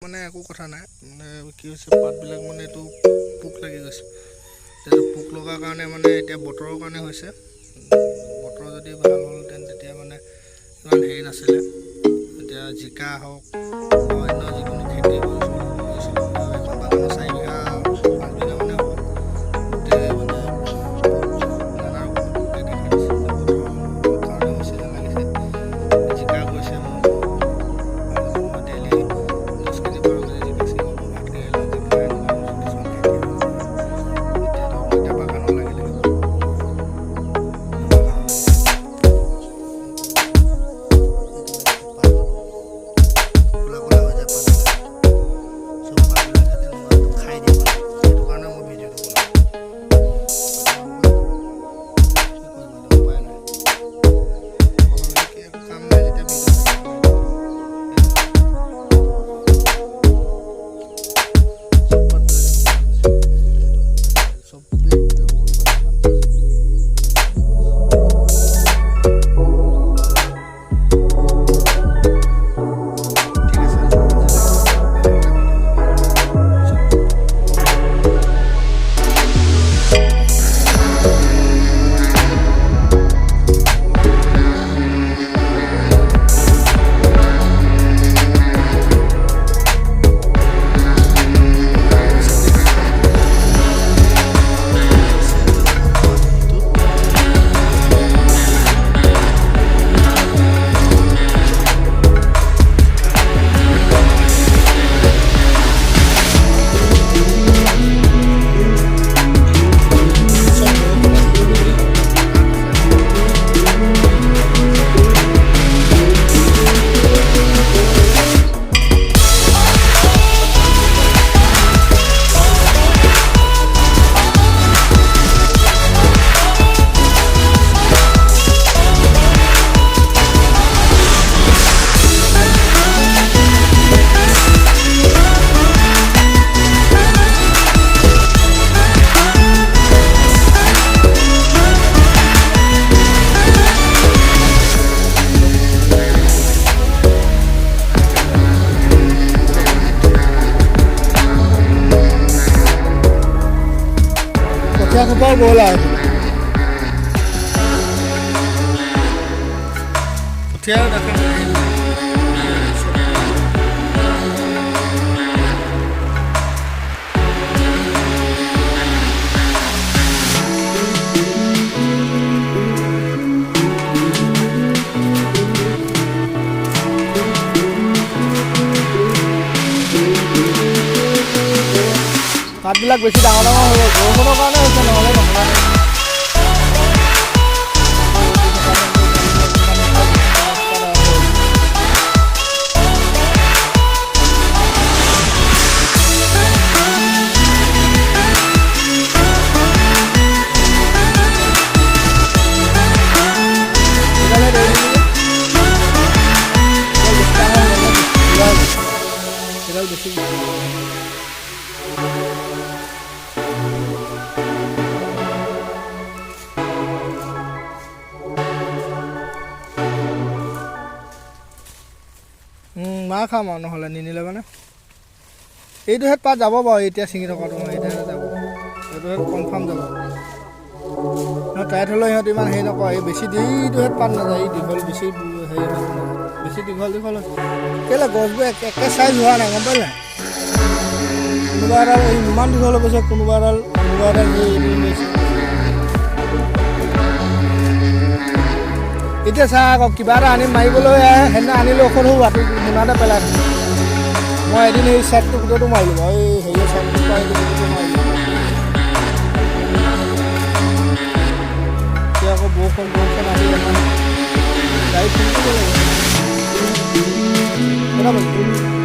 মানে একো কথা নাই মানে কি হৈছে পাতবিলাক মানে এইটো পোক লাগি গৈছে পোক লগাৰ কাৰণে মানে এতিয়া বতৰৰ কাৰণে হৈছে বতৰ যদি ভাল হ'লহেঁতেন তেতিয়া মানে ইমান হেৰি নাছিলে এতিয়া জিকা হওক অন্য যিকোনো খেতি কৰিছিলোঁ এখন বাগানৰ 4 বিঘা 5 বিঘা মানে হ'ব গোটেই মানে নানা ৰকমৰ পোকে দেখা দিছে বতৰৰ কাৰণে হৈছে যেন লাগিছে জিকা গৈছে মোৰ ডেইলি 10 কেজি 12 কেজি জিকা চিঙিব ভাত কেৰেলা জিকা এনেকুৱা কিছুমান খেতি এতিয়া বাগানৰ লাগিলে Aku bola. Dia udah পাতবিলাক বেছি ডাঙৰ ডাঙৰ হৈ গ'ল বৰষুণৰ কাৰণে হৈছে নহ'লে নহয় বেছি মা খাম আৰু নহ'লে নিনিলে মানে এইটো হেড পাত যাব বাৰু এতিয়া ছিঙি থকাটো মই এতিয়া যাব এইটো হেড কনফাৰ্ম যাব টাইট হ'লেও সিহঁতে ইমান হেৰি নকৰে এই বেছি এইটো হেড পাত নাযায় এই দীঘল বেছি হেৰি বেছি দীঘল কেলৈ গছবোৰ একে চাইজ হোৱা নাই গম পালে কোনোবা এডাল ইমান দীঘল হৈ গৈছে কোনোবা এডাল এতিয়া চা আকৌ কিবা এটা আনি মাৰিবলৈ আহে সেইদিনা আনিলোঁ ঔষধ সৌ ৰাতি সিমানতে পেলাই দিলোঁ মই এদিন এই চাইডটো গোটেইটো মাৰিলোঁ বাৰু এই হেৰিৰ চাইডটো পাৰিলোঁ গোটেইটো মাৰিলোঁ এতিয়া আকৌ বৰষুণ আহি গাড়ী ফোন কৰিব লাগিব